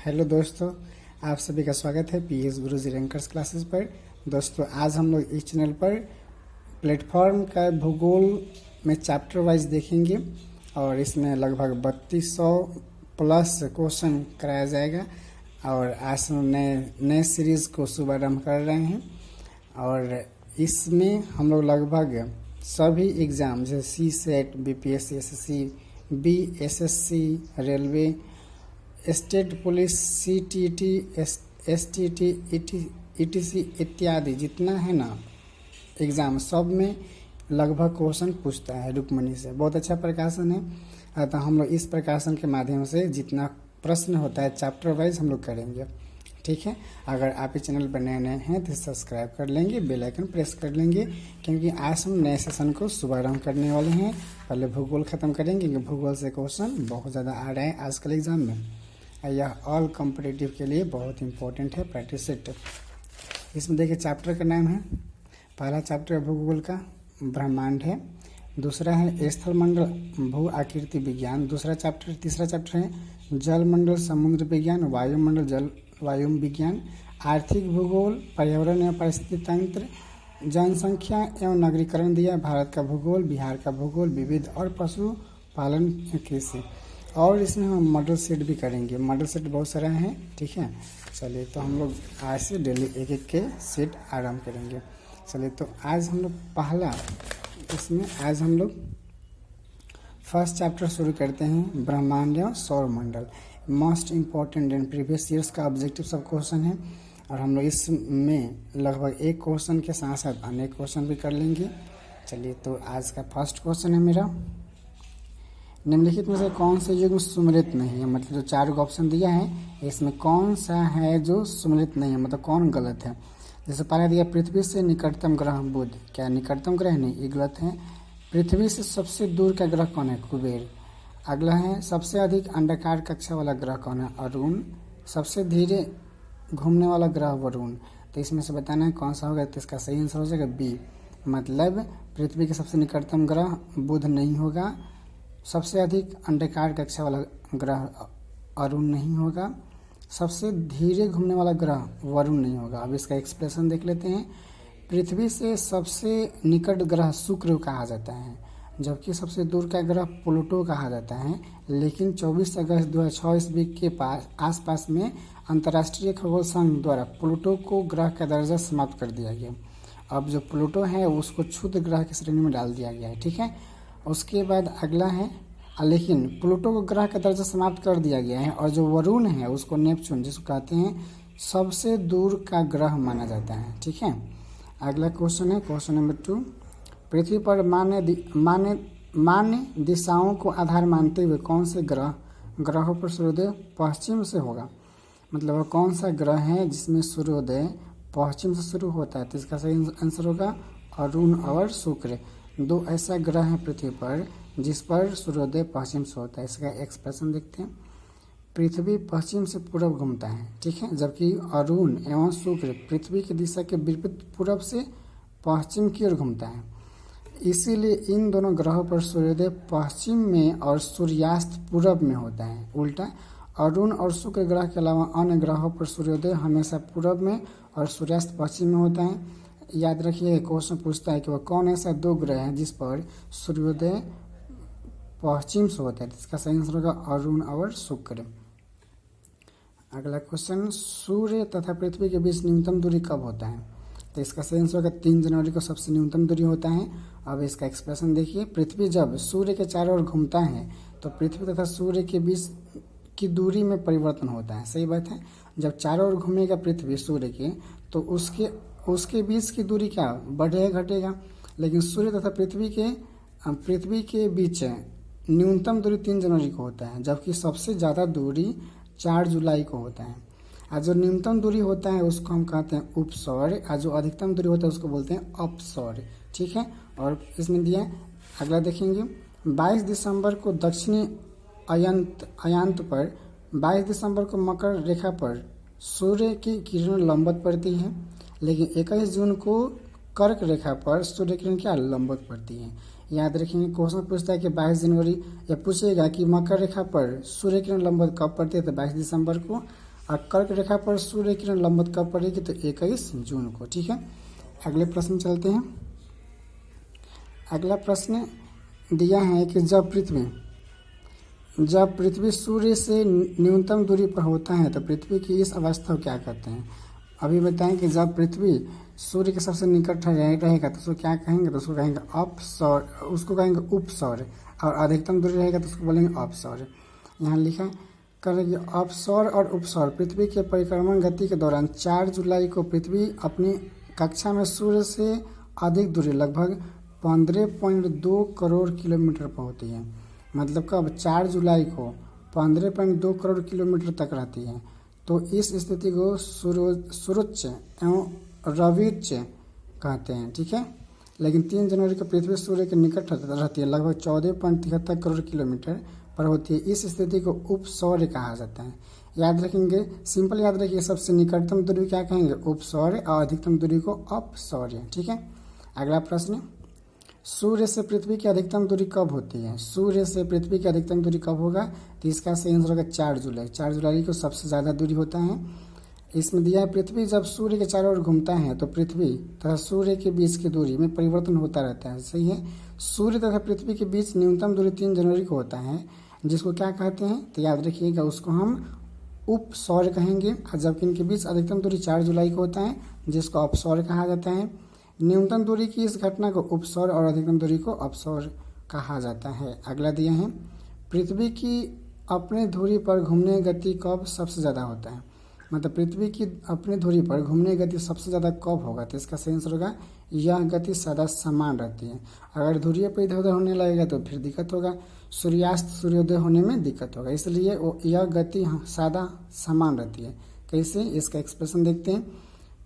Hello दोस्तों, आप सभी का स्वागत है पीएस गुरुजी रैंकर्स क्लासेस पर। दोस्तों आज हम लोग इस चैनल पर प्लेटफॉर्म का भूगोल में चैप्टर वाइज देखेंगे और इसमें लगभग 3200 प्लस क्वेश्चन कराया जाएगा। और आज हम नए सीरीज़ को शुभारंभ कर रहे हैं और इसमें हम लोग लगभग सभी एग्ज़ाम जैसे C SET, BPSC, SSC, BSSC, railway, state police, CTT, STT, etc इत्यादि जितना है ना एग्ज़ाम, सब में लगभग क्वेश्चन पूछता है रुक्मणी से। बहुत अच्छा प्रकाशन है। अतः हम लोग इस प्रकाशन के माध्यम से जितना प्रश्न होता है चैप्टर वाइज हम लोग करेंगे। ठीक है, अगर आप इस चैनल पर नए हैं तो सब्सक्राइब कर लेंगे, बेल आइकन प्रेस कर लेंगे, क्योंकि आज हम नए सेशन को शुभारंभ करने वाले हैं। पहले भूगोल खत्म करेंगे क्योंकि भूगोल से क्वेश्चन बहुत ज़्यादा आ रहे हैं आजकल एग्जाम में। यह ऑल कॉम्पिटिटिव के लिए बहुत इंपॉर्टेंट है, प्रैक्टिस सेट। इसमें देखिए चैप्टर का नाम है, पहला चैप्टर भूगोल का ब्रह्मांड है, दूसरा है स्थल मंडल भू आकृति विज्ञान, तीसरा चैप्टर है जल मंडल समुद्र विज्ञान, वायुमंडल जल वायु विज्ञान, आर्थिक भूगोल, पर्यावरण एवं परिस्थिति तंत्र, जनसंख्या एवं नगरीकरण दिया, भारत का भूगोल, बिहार का भूगोल, विविध और पशुपालन कृषि। और इसमें हम मॉडल सेट भी करेंगे। मॉडल सेट बहुत सारा है। ठीक है, चलिए तो हम लोग आज से डेली एक एक के सेट आरम्भ करेंगे। चलिए तो आज हम लोग आज हम लोग फर्स्ट चैप्टर शुरू करते हैं, ब्रह्मांड एवं सौरमंडल। Most important and previous years का ऑब्जेक्टिव सब क्वेश्चन है और हम लोग इसमें लगभग एक क्वेश्चन के साथ साथ अनेक क्वेश्चन भी कर लेंगे। चलिए तो आज का फर्स्ट क्वेश्चन है मेरा, निम्नलिखित में से कौन से युग्म सुमेलित नहीं है। मतलब जो 4 ऑप्शन दिया है इसमें कौन सा है जो सुमेलित नहीं है, मतलब कौन गलत है। जैसे पहले दिया पृथ्वी से निकटतम ग्रह बुध, क्या निकटतम ग्रह नहीं, ये गलत है। पृथ्वी से सबसे दूर का ग्रह कौन है, कुबेर। अगला है सबसे अधिक अंडाकार कक्षा वाला ग्रह कौन है, अरुण। सबसे धीरे घूमने वाला ग्रह वरुण। तो इसमें से बताना है कौन सा होगा, तो इसका सही आंसर हो जाएगा बी, मतलब पृथ्वी के सबसे निकटतम ग्रह बुध नहीं होगा, सबसे अधिक अंडाकार कक्षा वाला ग्रह अरुण नहीं होगा, सबसे धीरे घूमने वाला ग्रह वरुण नहीं होगा। अब इसका एक्सप्लेनेशन देख लेते हैं। पृथ्वी से सबसे निकट ग्रह शुक्र कहा जाता है, जबकि सबसे दूर का ग्रह प्लूटो कहा जाता है। लेकिन 24 अगस्त 2006 ईस्वी के आसपास में अंतर्राष्ट्रीय खगोल संघ द्वारा प्लूटो को ग्रह का दर्जा समाप्त कर दिया गया। अब जो प्लूटो है उसको क्षुद्र ग्रह की श्रेणी में डाल दिया गया है। ठीक है, उसके बाद अगला है, लेकिन प्लूटो को ग्रह का दर्जा समाप्त कर दिया गया है और जो वरुण है उसको नेपच्यून जिसको कहते हैं सबसे दूर का ग्रह माना जाता है। ठीक है, अगला क्वेश्चन है क्वेश्चन नंबर 2, पृथ्वी पर मान्य दिशाओं को आधार मानते हुए कौन से ग्रहों पर सूर्योदय पश्चिम से होगा। मतलब वह कौन सा ग्रह है जिसमें सूर्योदय पश्चिम से शुरू होता है। तो इसका सही आंसर होगा अरुण और शुक्र। 2 ऐसा ग्रह है पृथ्वी पर जिस पर सूर्योदय पश्चिम से होता है। इसका एक्सप्रेशन देखते हैं, पृथ्वी पश्चिम से पूरब घूमता है। ठीक है, जबकि अरुण एवं शुक्र पृथ्वी की दिशा के विपरीत पूरब से पश्चिम की ओर घूमता है। इसीलिए इन दोनों ग्रहों पर सूर्योदय पश्चिम में और सूर्यास्त पूरब में होता है। उल्टा अरुण और शुक्र ग्रह के अलावा अन्य ग्रहों पर सूर्योदय हमेशा पूरब में और सूर्यास्त पश्चिम में होता है। याद रखिए क्वेश्चन पूछता है कि वह कौन ऐसा 2 ग्रह है जिस पर सूर्योदय पश्चिम से होता है। इसका सही आंसर होगा अरुण और शुक्र। अगला क्वेश्चन, सूर्य तथा पृथ्वी के बीच न्यूनतम दूरी कब होता है। तो इसका सही आंसर होगा 3 जनवरी को सबसे न्यूनतम दूरी होता है। अब इसका एक्सप्रेशन देखिए, पृथ्वी जब सूर्य के चारों ओर घूमता है तो पृथ्वी तथा सूर्य के बीच की दूरी में परिवर्तन होता है। सही बात है, जब चारों ओर घूमेगा पृथ्वी सूर्य के तो उसके बीच की दूरी क्या बढ़ेगा घटेगा। लेकिन सूर्य तथा पृथ्वी के बीच न्यूनतम दूरी 3 जनवरी को होता है, जबकि सबसे ज़्यादा दूरी 4 जुलाई को होता है। और जो न्यूनतम दूरी होता है उसको हम कहते हैं उपसौर्य और जो अधिकतम दूरी होता है उसको बोलते हैं अपसौर्य। ठीक है, और इसमें दिया अगला देखेंगे, 22 दिसंबर को दक्षिणी अयांत पर 22 दिसंबर को मकर रेखा पर सूर्य की किरण लंबवत पड़ती है, लेकिन 21 जून को कर्क रेखा पर सूर्य किरण क्या लंबवत पड़ती है। याद रखेंगे क्वेश्चन पूछता है कि 22 जनवरी, या पूछेगा कि मकर रेखा पर सूर्य किरण लंबवत कब पड़ती है, तो 22 दिसंबर को। और कर्क रेखा पर सूर्य किरण लंबवत कब पड़ेगी, तो 21 जून को। ठीक है, अगले प्रश्न चलते हैं। अगला प्रश्न दिया है कि जब पृथ्वी सूर्य से न्यूनतम दूरी पर होता है तो पृथ्वी की इस अवस्था को क्या कहते हैं। अभी बताएं कि जब पृथ्वी सूर्य के सबसे निकट रहेगा तो उसको क्या कहेंगे, तो उसको कहेंगे अपसौर, उसको कहेंगे उपसौर, और अधिकतम दूरी रहेगा तो उसको बोलेंगे अपसौर। यहाँ लिखा करेंगे अपसौर और उपसौर। पृथ्वी के परिक्रमण गति के दौरान 4 जुलाई को पृथ्वी अपनी कक्षा में सूर्य से अधिक दूरी लगभग 15.2 करोड़ किलोमीटर पर होती है। मतलब कब, 4 जुलाई को 15.2 करोड़ किलोमीटर तक रहती है। तो इस स्थिति को सुरुच्च एवं रविच्च कहते हैं। ठीक है, लेकिन 3 जनवरी को पृथ्वी सूर्य के निकट रहती है, लगभग 14.73 करोड़ किलोमीटर पर होती है। इस स्थिति को उपसौर्य कहा जाता है। याद रखेंगे, सिंपल याद रखिए, सबसे निकटतम दूरी क्या कहेंगे, उपसौर्य, और अधिकतम दूरी को अपसौर्य। ठीक है, अगला प्रश्न, सूर्य से पृथ्वी की अधिकतम दूरी कब होती है। सूर्य से पृथ्वी की अधिकतम दूरी कब होगा, तो इसका सही आंसर होगा 4 जुलाई। 4 जुलाई को सबसे ज़्यादा दूरी होता है। इसमें दिया है पृथ्वी जब सूर्य के चारों ओर घूमता है तो पृथ्वी तथा सूर्य के बीच की दूरी में परिवर्तन होता रहता है। सही है, सूर्य तथा पृथ्वी के बीच न्यूनतम दूरी 3 जनवरी को होता है, जिसको क्या कहते हैं, तो याद रखिएगा, उसको हम उपसौर्य कहेंगे। और जबकि इनके बीच अधिकतम दूरी 4 जुलाई को होता है, जिसको अपसौर्य कहा जाता है। न्यूनतम दूरी की इस घटना को उपसौर और अधिकतम दूरी को अपसौर कहा जाता है। अगला दिया है, पृथ्वी की अपने धुरी पर घूमने गति कब सबसे ज़्यादा होता है। मतलब पृथ्वी की अपनी धुरी पर घूमने गति सबसे ज़्यादा कब होगा, तो इसका सही आंसर होगा यह गति सदा समान रहती है। अगर धुरी पर इधर उधर होने लगेगा तो फिर दिक्कत होगा, सूर्यास्त सूर्योदय होने में दिक्कत होगा, इसलिए यह गति सदा समान रहती है। कैसे, इसका एक्सप्रेशन देखते हैं।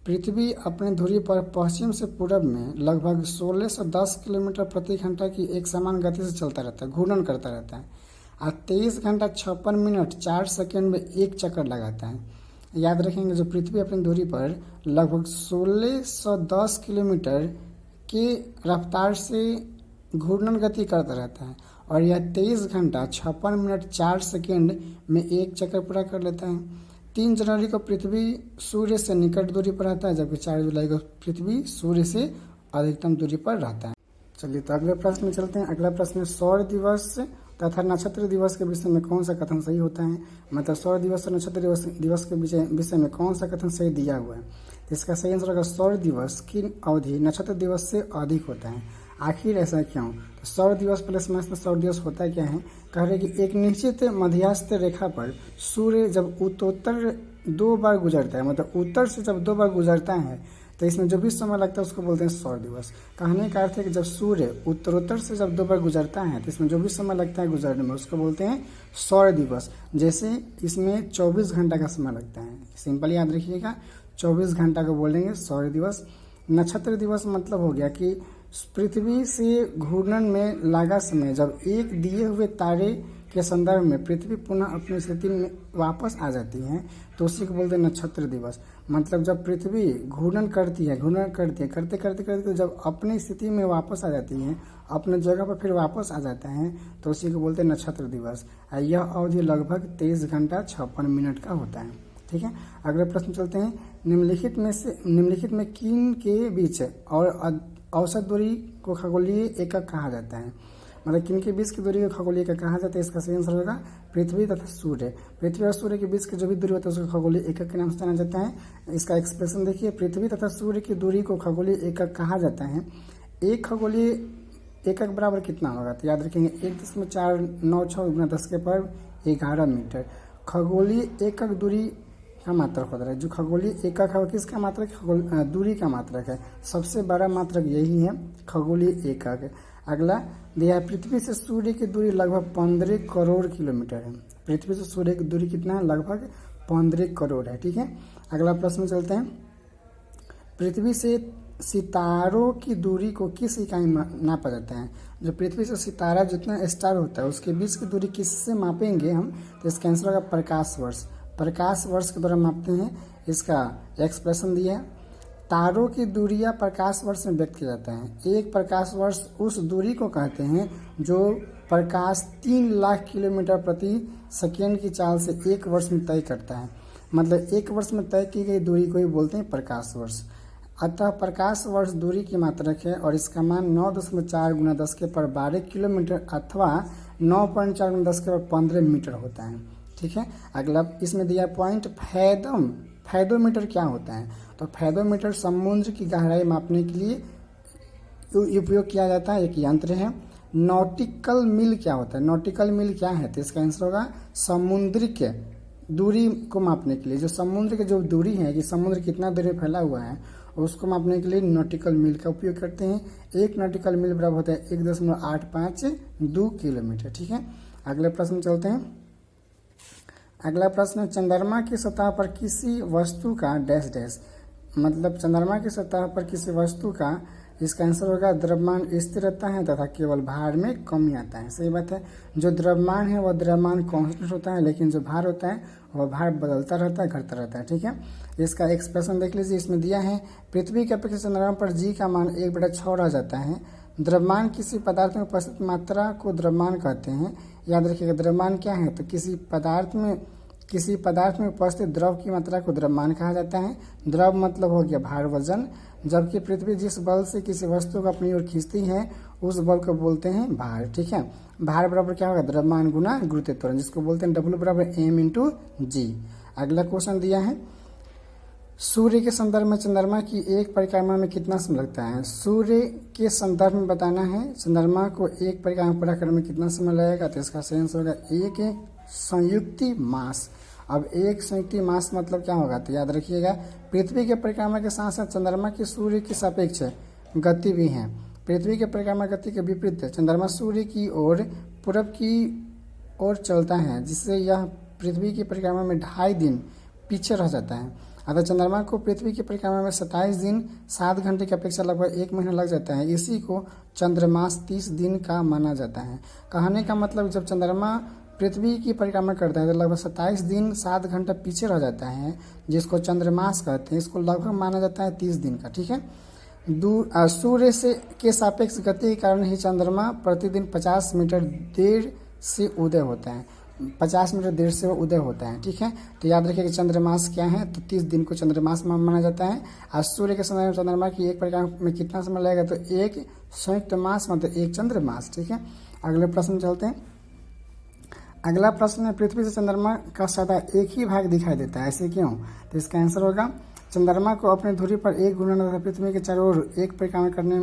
पृथ्वी अपने धुरी पर पश्चिम से पूरब में लगभग 1610 किलोमीटर प्रति घंटा की एक समान गति से चलता रहता है, घूर्णन करता रहता है, और 23 घंटा 56 मिनट 4 सेकंड में एक चक्कर लगाता है। याद रखेंगे, जो पृथ्वी अपनी धुरी पर लगभग 1610 किलोमीटर की रफ्तार से घूर्णन गति करता रहता है, और यह 23 घंटा 56 मिनट 4 सेकंड में एक चक्कर पूरा कर लेता है। 3 जनवरी को पृथ्वी सूर्य से निकट दूरी पर रहता है, जबकि 4 जुलाई को पृथ्वी सूर्य से अधिकतम दूरी पर रहता है। चलिए, तो अगले प्रश्न में चलते हैं। अगला प्रश्न, सौर दिवस तथा नक्षत्र दिवस के विषय में कौन सा कथन सही होता है। मतलब सौर दिवस और नक्षत्र दिवस के विषय में कौन सा कथन सही दिया हुआ है। इसका सही आंसर होगा सौर दिवस की अवधि नक्षत्र दिवस से अधिक होता है। आखिर ऐसा क्यों, तो सौर दिवस, पहले समझते सौर दिवस होता क्या है। कह रहे कि एक निश्चित मध्यस्थ रेखा पर सूर्य जब उत्तरोत्तर 2 बार गुजरता है, मतलब उत्तर से जब 2 बार गुजरता है, तो इसमें जो भी समय लगता है उसको बोलते हैं सौर दिवस। कहने का अर्थ है कि जब सूर्य उत्तरोत्तर से जब 2 बार गुजरता है तो इसमें जो भी समय लगता है गुजरने में उसको बोलते हैं सौर दिवस। जैसे इसमें 24 घंटा का समय लगता है, सिंपल याद रखिएगा, 24 घंटा को बोलेंगे सौर दिवस। नक्षत्र दिवस मतलब हो गया कि पृथ्वी से घूर्णन में लगा समय, जब एक दिए हुए तारे के संदर्भ में पृथ्वी पुनः अपनी स्थिति में वापस आ जाती है तो उसी को बोलते हैं नक्षत्र दिवस। मतलब जब पृथ्वी घूर्णन करती है करते करते जब अपनी स्थिति में वापस आ जाती है, अपने जगह पर फिर वापस आ जाता है, तो उसी को बोलते हैं नक्षत्र दिवस। यह अवधि लगभग 23 घंटा 56 मिनट का होता है। ठीक है, अगले प्रश्न चलते हैं। निम्नलिखित में किन के बीच और औसत दूरी को खगोलीय एकक कहा जाता है। मतलब किन के बीच की दूरी को खगोलीय एकक कहा जाता है। इसका सही आंसर होगा पृथ्वी तथा सूर्य। पृथ्वी और सूर्य के बीच की जो भी दूरी होती है उसको खगोलीय एकक के नाम से जाना जाता है। इसका एक्सप्रेशन देखिए, पृथ्वी तथा सूर्य की दूरी को खगोलीय एकक कहा जाता है। एक खगोलीय एकक बराबर कितना होगा, तो याद रखेंगे 1.496 × 10⁻11 मीटर। खगोलीय एकक दूरी का मात्रक होता है। जो खगोलीय एकक है वो किसका मात्रक, दूरी का मात्रक है। सबसे बड़ा मात्रक यही है, खगोलीय एकक। अगला दिया है, पृथ्वी से सूर्य की दूरी लगभग 15 करोड़ किलोमीटर है। पृथ्वी से सूर्य की दूरी कितना है, लगभग 15 करोड़ है। ठीक है, अगला प्रश्न चलते हैं। पृथ्वी से सितारों की दूरी को किस इकाई में नापा जाता है। जो पृथ्वी से सितारा जितना स्टार होता है उसके बीच की दूरी किससे मापेंगे हम, तो इसका आंसर होगा प्रकाश वर्ष। प्रकाश वर्ष के द्वारा मापते हैं। इसका एक्सप्रेशन दिया है, तारों की दूरियां प्रकाश वर्ष में व्यक्त किया जाता है। एक प्रकाश वर्ष उस दूरी को कहते हैं जो प्रकाश 3 लाख किलोमीटर प्रति सेकेंड की चाल से 1 वर्ष में तय करता है। मतलब 1 वर्ष में तय की गई दूरी को ही बोलते हैं प्रकाश वर्ष। अतः प्रकाश वर्ष दूरी की मात्रक है और इसका मान 9.4 × 10⁻12 किलोमीटर अथवा 9.4 × 10⁻15 मीटर होता है। ठीक है, अगला इसमें दिया पॉइंट फैदम। फैदोमीटर क्या होता है? तो फैदोमीटर समुद्र की गहराई मापने के लिए उपयोग किया जाता है, एक यंत्र है। नॉटिकल मील क्या होता है? नॉटिकल मील क्या है? तो इसका आंसर होगा समुद्रिक दूरी को मापने के लिए, जो समुद्र की जो दूरी है कि समुद्र कितना दूरी फैला हुआ है उसको मापने के लिए नॉटिकल मील का उपयोग करते हैं। 1 नॉटिकल मील बराबर होता है 1.852 किलोमीटर। ठीक है, अगले प्रश्न चलते हैं। अगला प्रश्न, चंद्रमा की सतह पर किसी वस्तु का डैश डैश, मतलब चंद्रमा की सतह पर किसी वस्तु का, इसका आंसर होगा द्रव्यमान स्थिर रहता है तथा केवल भार में कमी आता है। सही बात है, जो द्रव्यमान है वह द्रव्यमान कांस्टेंट होता है, लेकिन जो भार होता है वह भार बदलता रहता है, घटता रहता है। ठीक है, इसका एक्सप्रेशन देख लीजिए, इसमें दिया है पृथ्वी के अपेक्षा चंद्रमा पर जी का मान 1/6 रह जाता है। द्रव्यमान किसी पदार्थ में उपस्थित मात्रा को द्रव्यमान कहते हैं। याद रखिएगा द्रव्यमान क्या है, तो किसी पदार्थ में उपस्थित द्रव की मात्रा को द्रव्यमान कहा जाता है। द्रव मतलब हो गया भार, वजन। जबकि पृथ्वी जिस बल से किसी वस्तु को अपनी ओर खींचती है उस बल को बोलते हैं भार। ठीक है, भार बराबर क्या होगा? द्रव्यमान गुना गुरुत्व त्वरण, जिसको बोलते हैं W बराबर m/g। अगला क्वेश्चन दिया है, सूर्य के संदर्भ में चंद्रमा की एक परिक्रमा में कितना समय लगता है? सूर्य के संदर्भ में बताना है चंद्रमा को एक परिक्रमा पूरा करने में कितना समय लगेगा। तो इसका सही आंसर होगा 1 संयुक्ति मास। अब 1 संयुक्ति मास मतलब क्या होगा? तो याद रखिएगा पृथ्वी के परिक्रमा के साथ साथ चंद्रमा की सूर्य की सापेक्ष गति भी है। पृथ्वी के परिक्रमा गति के विपरीत चंद्रमा सूर्य की ओर पूरब की ओर चलता है, जिससे यह पृथ्वी की परिक्रमा में 2.5 दिन पीछे रह जाता है। अतः चंद्रमा को पृथ्वी की परिक्रमा में 27 दिन 7 घंटे की अपेक्षा लगभग 1 महीना लग जाता है। इसी को चंद्रमास 30 दिन का माना जाता है। कहने का मतलब जब चंद्रमा पृथ्वी की परिक्रमा करता है तो लगभग 27 दिन 7 घंटा पीछे रह जाता है, जिसको चंद्रमास कहते हैं। इसको लगभग माना जाता है 30 दिन का। ठीक है, सूर्य से के सापेक्ष गति के कारण ही चंद्रमा प्रतिदिन 50 मीटर देर से उदय होता है। 50 मीटर देर से उदय होता है। ठीक है, तो याद रखिए कि चंद्रमास क्या है, तो 30 दिन को चंद्रमास माना जाता है। और सूर्य के समय में चंद्रमा की एक परिक्रमा में कितना समय लगेगा? तो 1 संयुक्त मास मतलब 1 चंद्रमास। ठीक है, अगले प्रश्न चलते हैं। अगला प्रश्न है, पृथ्वी से चंद्रमा का सदा एक ही भाग दिखाई देता है, ऐसे क्यों? तो इसका आंसर होगा चंद्रमा को अपनी धुरी पर एक घूर्णन तथा पृथ्वी के चारों ओर एक परिक्रमा करने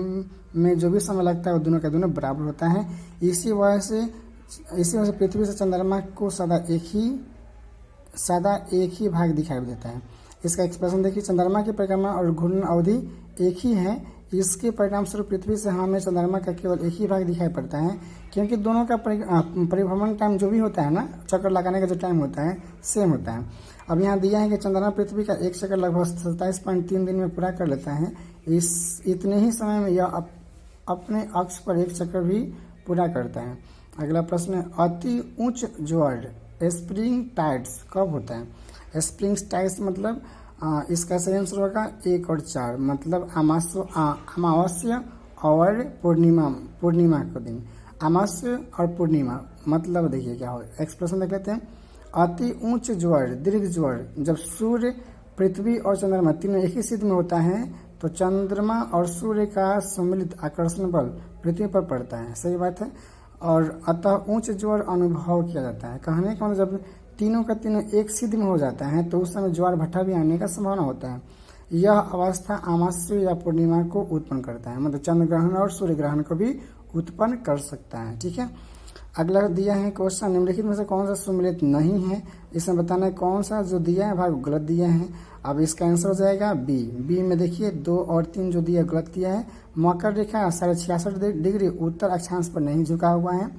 में जो भी समय लगता है वो दोनों का दोनों बराबर होता है। इसी वजह से पृथ्वी से चंद्रमा को सदा एक ही भाग दिखाई देता है। इसका एक्सप्रेशन देखिए, चंद्रमा की परिक्रमा और घूर्णन अवधि एक ही है। इसके परिणाम स्वरूप पृथ्वी से हमें चंद्रमा का केवल एक ही भाग दिखाई पड़ता है, क्योंकि दोनों का परिभ्रमण टाइम जो भी होता है ना, चक्कर लगाने का जो टाइम होता है सेम होता है। अब यहाँ दिया है कि चंद्रमा पृथ्वी का एक चक्कर लगभग 27.3 दिन में पूरा कर लेता है। इतने ही समय में यह अपने अक्ष पर एक चक्कर भी पूरा करता है। अगला प्रश्न है, अति उच्च ज्वार स्प्रिंग टाइड्स कब होता है? स्प्रिंग टाइड्स मतलब इसका सही आंसर होगा 1 और 4, मतलब अमावस्या और पूर्णिमा के दिन। अमावस्या और पूर्णिमा मतलब देखिए क्या हो, एक्सप्रेशन देख लेते हैं। अति उच्च ज्वार, दीर्घ ज्वार, जब सूर्य पृथ्वी और चंद्रमा तीनों एक ही स्थिति में होता है तो चंद्रमा और सूर्य का सम्मिलित आकर्षण बल पृथ्वी पर पड़ता है। सही बात है, और अतः उच्च ज्वार अनुभव किया जाता है। कहने का मतलब जब तीनों का तीनों एक स्थिति में हो जाता है तो उस समय ज्वार भट्टा भी आने का संभावना होता है। यह अवस्था अमावस्या या पूर्णिमा को उत्पन्न करता है, मतलब चंद्र ग्रहण और सूर्य ग्रहण को भी उत्पन्न कर सकता है। ठीक है, अगला दिया है क्वेश्चन, निम्नलिखित में से कौन सा सम्मिलित नहीं है? इसमें बताना है कौन सा जो दिया है भाग गलत दिया है। अब इसका आंसर हो जाएगा बी में देखिए 2 और 3 जो दिया गलत दिया है। मकर रेखा 66.5 डिग्री उत्तर अक्षांश पर नहीं झुका हुआ है।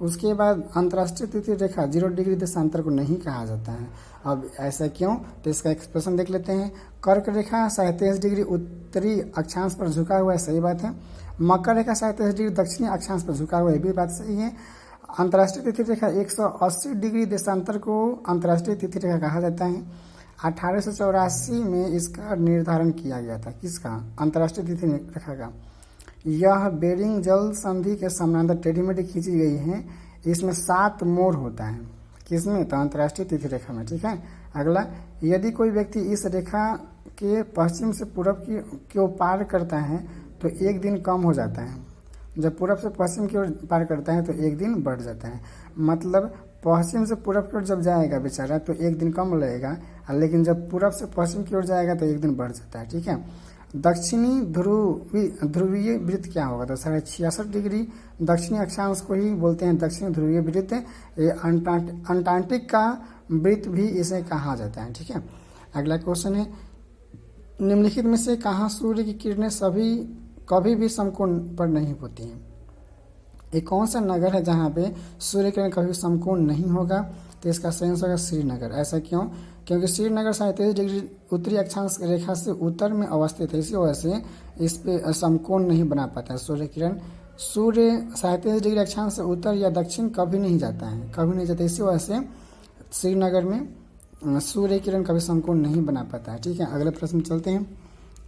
उसके बाद अंतर्राष्ट्रीय तिथि रेखा 0 डिग्री देशांतर को नहीं कहा जाता है। अब ऐसा क्यों? तो इसका एक्सप्रेशन देख लेते हैं। कर्क रेखा 23.5 डिग्री उत्तरी अक्षांश पर झुका हुआ है, सही बात है। मकर रेखा 23.5 डिग्री दक्षिणी अक्षांश पर झुका हुआ है, भी बात सही है। अंतर्राष्ट्रीय तिथि रेखा 180 डिग्री देशांतर को अंतर्राष्ट्रीय तिथि रेखा कहा जाता है। 1884 में इसका निर्धारण किया गया था, किसका? अंतर्राष्ट्रीय तिथि रेखा का। यह बेरिंग जल संधि के समानांतर टेढ़ी मेढ़ी खींची गई है। इसमें 7 मोड़ होता है, किसमें? तो अंतर्राष्ट्रीय तिथि रेखा में। ठीक है, अगला, यदि कोई व्यक्ति इस रेखा के पश्चिम से पूर्व की ओर पार करता है तो एक दिन कम हो जाता है। जब पूर्व से पश्चिम की ओर पार करता है तो एक दिन बढ़ जाता है। मतलब पश्चिम से पूर्व की ओर जब जाएगा बेचारा तो एक दिन कम लगेगा, लेकिन जब पूर्व से पश्चिम की ओर जाएगा तो एक दिन बढ़ जाता है। ठीक है। दक्षिणी ध्रुवीय वृत्त क्या होगा? तो 66.5 डिग्री दक्षिणी अक्षांश को ही बोलते हैं दक्षिणी ध्रुवीय वृत्त। ये अंटार्कटिक का वृत्त भी इसे कहा जाता है। ठीक है। अगला क्वेश्चन है, निम्नलिखित में से कहाँ सूर्य की किरणें कभी भी समकोण पर नहीं होती हैं? एक कौन सा नगर है जहाँ पे सूर्य किरण कभी समकोण नहीं होगा? तो इसका सही आंसर होगा श्रीनगर। ऐसा क्यों? क्योंकि श्रीनगर 37 डिग्री उत्तरी अक्षांश रेखा से उत्तर में अवस्थित है, इसी वजह से इस पे समकोण नहीं बना पाता है सूर्य किरण। सूर्य 37 डिग्री अक्षांश से उत्तर या दक्षिण कभी नहीं जाता है, कभी नहीं जाता, इसी वजह से श्रीनगर में सूर्य किरण कभी समकोण नहीं बना पाता है। ठीक है। अगले प्रश्न चलते हैं।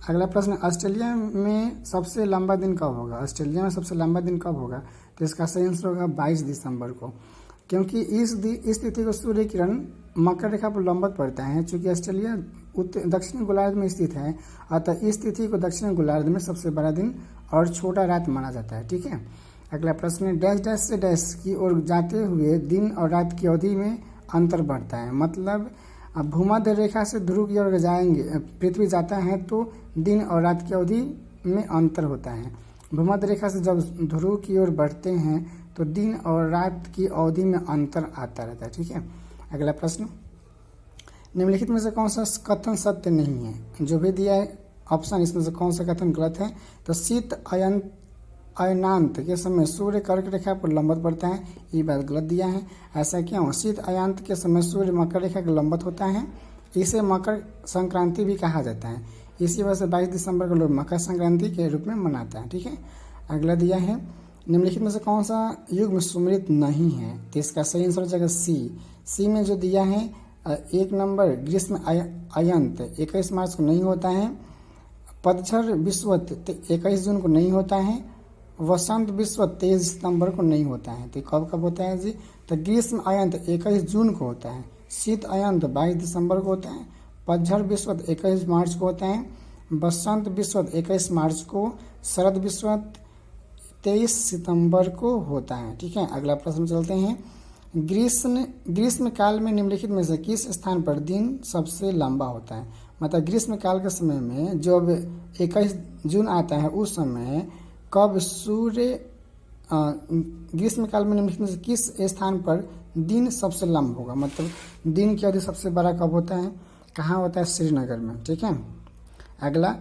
अगला प्रश्न, ऑस्ट्रेलिया में सबसे लंबा दिन कब होगा? ऑस्ट्रेलिया में सबसे लंबा दिन कब होगा? तो इसका सही आंसर होगा 22 दिसंबर को, क्योंकि इस तिथि को सूर्य किरण मकर रेखा पर लंबवत पड़ता है। चूंकि ऑस्ट्रेलिया दक्षिणी गोलार्ध में स्थित है, अतः इस तिथि को दक्षिणी गोलार्ध में सबसे बड़ा दिन और छोटा रात माना जाता है। ठीक है। अगला प्रश्न, डैश डैश से डैश की ओर जाते हुए दिन और रात की अवधि में अंतर बढ़ता है। मतलब भूमध्य रेखा से ध्रुव की ओर जाएंगे, पृथ्वी जाता है तो दिन और रात की अवधि में अंतर होता है। भूमध्य रेखा से जब ध्रुव की ओर बढ़ते हैं तो दिन और रात की अवधि में अंतर आता रहता है। ठीक है। अगला प्रश्न, निम्नलिखित में से कौन सा कथन सत्य नहीं है? जो भी दिया है ऑप्शन, इसमें से कौन सा कथन गलत है? तो शीत अयनांत के समय सूर्य कर्क रेखा पर लंबवत पड़ता है, ये बात गलत दिया है। ऐसा क्यों? शीत अयनांत के समय सूर्य मकर रेखा के लंबवत होता है, इसे मकर संक्रांति भी कहा जाता है। इसी वजह से 22 दिसंबर को लोग मकर संक्रांति के रूप में मनाते हैं। ठीक है। अगला दिया है, निम्नलिखित में से कौन सा युग में सुमेलित नहीं है? तो इसका सही आंसर हो जाएगा सी में जो दिया है 1 नंबर ग्रीष्म अयंत 21 मार्च को नहीं होता है, पतझड़ विश्वत 21 जून को नहीं होता है, वसंत विश्वत 23 सितंबर को नहीं होता है। तो कब कब होता है जी? तो ग्रीष्म अयंत 21 जून को होता है, शीत अयंत 22 दिसंबर को होता है, पतझड़ विश्वत 21 मार्च को होता है, बसंत विश्वत 21 मार्च को, शरद विश्वत 23 सितंबर को होता है। ठीक है। अगला प्रश्न चलते हैं। ग्रीष्म काल में निम्नलिखित में से किस स्थान पर दिन सबसे लंबा होता है? मतलब ग्रीष्म काल के समय में जब 21 जून आता है उस समय कब सूर्य ग्रीष्म काल में निम्नलिखित में से किस स्थान पर दिन सबसे लंबा होगा? मतलब दिन की अवधि सबसे बड़ा कब होता है? कहाँ होता है? श्रीनगर में। ठीक है। अगला,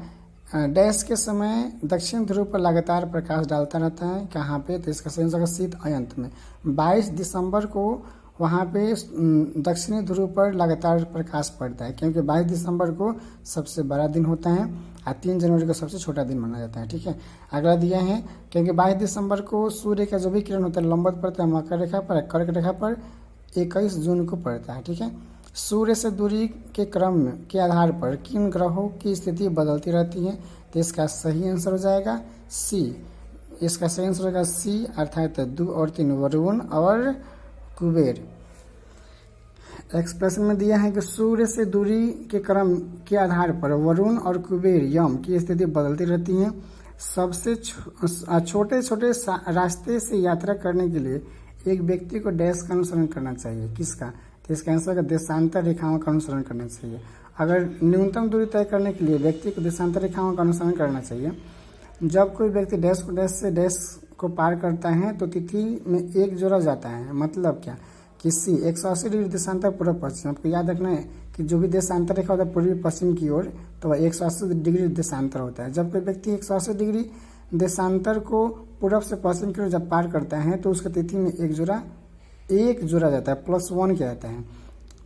डैश के समय दक्षिण ध्रुव पर लगातार प्रकाश डालता रहता है, कहाँ पे? तो इसका सही आंसर शीत अयंत में। 22 दिसंबर को वहाँ पे दक्षिणी ध्रुव पर लगातार प्रकाश पड़ता है, क्योंकि 22 दिसंबर को सबसे बड़ा दिन होता है और 3 जनवरी को सबसे छोटा दिन माना जाता है। ठीक है। अगला दिया है, क्योंकि 22 दिसंबर को सूर्य का जो भी किरण होता है लंबवत पड़ता है मकर रेखा पर, कर्क रेखा पर 21 जून को पड़ता है। ठीक है। सूर्य से दूरी के क्रम के आधार पर किन ग्रहों की स्थिति बदलती रहती है? तो इसका सही आंसर हो जाएगा सी। इसका सही आंसर होगा सी, अर्थात 2 और 3 वरुण और कुबेर। एक्सप्रेशन में दिया है कि सूर्य से दूरी के क्रम के आधार पर वरुण और कुबेर यम की स्थिति बदलती रहती है। सबसे छोटे छोटे रास्ते से यात्रा करने के लिए एक व्यक्ति को डैश का अनुसरण करना चाहिए। किसका? तो इसका आंसर है देशांतर रेखाओं का अनुसरण करना चाहिए। अगर न्यूनतम दूरी तय करने के लिए व्यक्ति को देशांतर रेखाओं का अनुसरण करना चाहिए। जब कोई व्यक्ति डैश से डैश को पार करता है तो तिथि में एक जोड़ा जाता है। मतलब क्या? कि सी 180 डिग्री देशांतर पूर्व पश्चिम। आपको याद रखना है कि जो भी देशांतर रेखा होता है पूर्वी पश्चिम की ओर, तो वह 180 डिग्री देशांतर होता है। जब कोई व्यक्ति 180 डिग्री देशांतर को पूर्व से पश्चिम की ओर जब पार करता है तो उसकी तिथि में एक जोड़ा जाता है, +1 किया जाता है।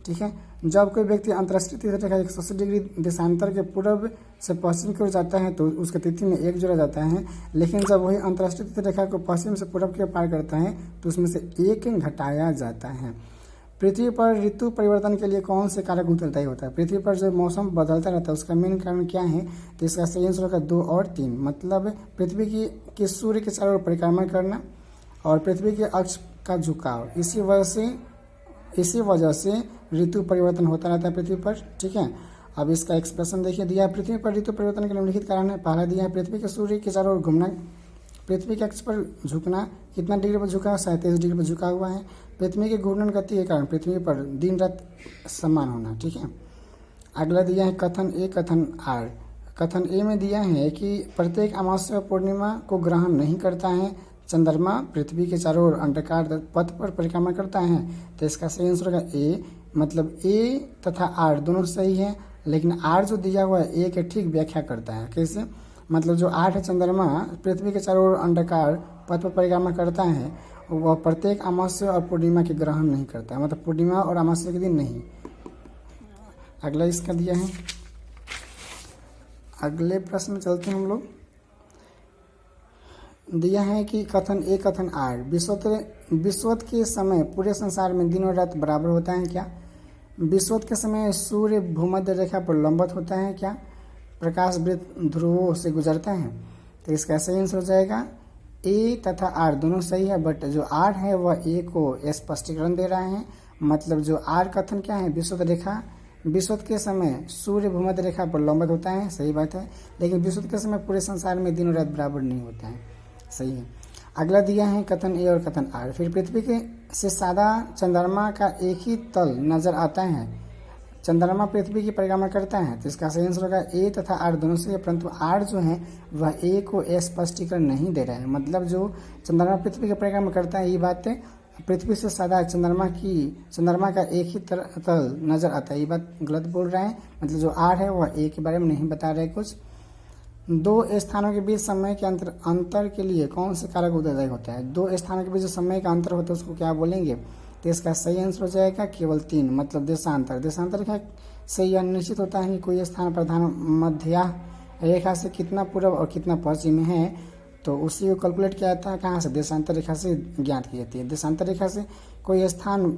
ठीक है। जब कोई व्यक्ति अंतर्राष्ट्रीय तिथि रेखा 180 डिग्री देशांतर के पूर्व से पश्चिम की ओर जाता है तो उसके तिथि में एक जोड़ा जाता है, लेकिन जब वही अंतर्राष्ट्रीय तिथि रेखा को पश्चिम से पूर्व की ओर पार करता है तो उसमें से एक घटाया जाता है। पृथ्वी पर ऋतु परिवर्तन के लिए कौन से कारक उत्तरदायी होता है? पृथ्वी पर जो मौसम बदलता रहता है उसका मेन कारण क्या है? तो इसका सही आंसर होगा 2 और 3। मतलब पृथ्वी की सूर्य के चारों ओर परिक्रमा करना और पृथ्वी के अक्ष का झुकाव। इसी वजह से इसी वजह से ऋतु परिवर्तन होता रहता है पृथ्वी पर। ठीक है, अब इसका एक्सप्रेशन देखिए, दिया है पृथ्वी पर ऋतु परिवर्तन के निम्नलिखित कारण है। पहला दिया है पृथ्वी के सूर्य के चारों ओर घूमना, पृथ्वी के अक्ष पर झुकना, कितना डिग्री पर झुका है, 37 डिग्री पर झुका हुआ है। पृथ्वी की घूर्णन गति के कारण पृथ्वी पर दिन रात समान होना। ठीक है, अगला दिया है कथन ए कथन आर। कथन ए में दिया है कि प्रत्येक अमावस्या और पूर्णिमा को ग्रहण नहीं करता है चंद्रमा पृथ्वी के चारों ओर अंडाकार पथ पर परिक्रमा करता है। तो इसका सही आंसर होगा ए, मतलब ए तथा आर दोनों सही है, लेकिन आर जो दिया हुआ है ए के ठीक व्याख्या करता है। कैसे, मतलब जो आर है चंद्रमा पृथ्वी के चारों ओर अंडाकार पथ पर परिक्रमा करता है, वह प्रत्येक अमावस्या और पूर्णिमा के ग्रहण नहीं करता है, मतलब पूर्णिमा और अमावस्या के दिन नहीं। अगला इसका दिया है, अगले प्रश्न में चलते हैं हम लोग। दिया है कि कथन ए कथन आर, विश्वत के समय पूरे संसार में दिन और रात बराबर होता है क्या? विश्वत के समय सूर्य भूमध्य रेखा पर लंबवत होता है क्या? प्रकाश वृत्त ध्रुवों से गुजरता है? तो इसका सही आंसर हो जाएगा ए तथा आर दोनों सही है, बट जो आर है वह ए को स्पष्टीकरण दे रहा है। मतलब जो आर कथन क्या है, विश्वत के समय सूर्य भूमध्य रेखा पर लंबवत होता है, सही बात है, लेकिन विश्वत के समय पूरे संसार में दिन और रात बराबर नहीं होता है, सही है। अगला दिया है कथन ए और कथन आर, फिर पृथ्वी के से सादा चंद्रमा का एक ही तल नजर आता है, चंद्रमा पृथ्वी की परिक्रमा करता है। तो इसका सही आंसर होगा ए तथा आर दोनों से, परंतु आर जो है वह ए को स्पष्टीकरण नहीं दे रहा है। मतलब जो चंद्रमा पृथ्वी की परिक्रमा करता है, ये बात पृथ्वी से सादा चंद्रमा का एक ही तल नजर आता है, ये बात गलत बोल रहा है। मतलब जो आर है वह ए के बारे में नहीं बता रहे कुछ। दो स्थानों के बीच समय के अंतर के लिए कौन से कारक उत्तरदायी होता है? दो स्थानों के बीच जो समय का अंतर होता है उसको क्या बोलेंगे? तो इसका सही आंसर हो जाएगा केवल 3, मतलब देशांतर। देशांतर रेखा से यह निश्चित होता है कि कोई स्थान प्रधान मध्य रेखा से कितना पूर्व और कितना पश्चिम में है, तो उसी को कैलकुलेट किया जाता है कहाँ से? देशांतर रेखा से ज्ञात की जाती है। देशांतर रेखा से कोई स्थान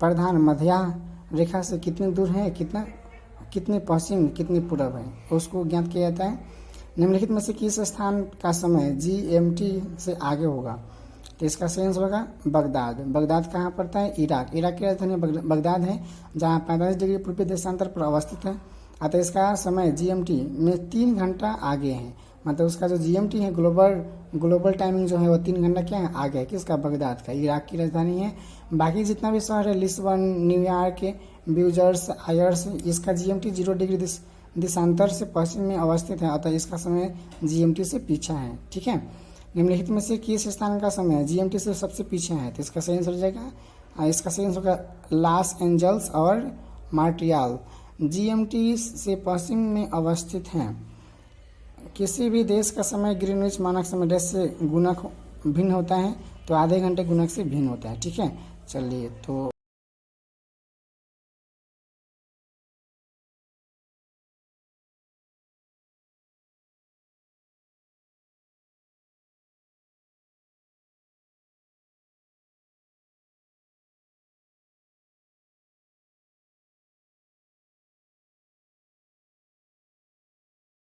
प्रधान मध्य रेखा से कितनी दूर है, कितने पश्चिम कितनी पूर्व है, उसको ज्ञात किया जाता है। निम्नलिखित में से किस स्थान का समय GMT से आगे होगा? तो इसका सही आंसर होगा बगदाद। बगदाद कहाँ पड़ता है? इराक की राजधानी बगदाद है, जहाँ 45 डिग्री पूर्वी देशांतर पर अवस्थित है। अतः इसका समय GMT में 3 घंटा आगे है, मतलब उसका जो GMT है ग्लोबल टाइमिंग जो है वो 3 घंटा क्या है आगे है, किसका? बगदाद का, इराक की राजधानी है। बाकी जितना भी शहर है लिस्बन, न्यूयॉर्क, ब्यूजर्स, आयर्स, इसका GMT 0 डिग्री देशांतर से पश्चिम में अवस्थित है, अतः इसका समय GMT से पीछे है। ठीक है, निम्नलिखित में से किस स्थान का समय GMT से सबसे पीछे है? तो इसका सही आंसर हो जाएगा, इसका सही आंसर होगा लॉस एंजल्स और मॉन्ट्रियल, GMT से पश्चिम में अवस्थित हैं। किसी भी देश का समय ग्रीनविच मानक समय देश से गुणक भिन्न होता है, तो आधे घंटे गुणक से भिन्न होता है। ठीक है, चलिए तो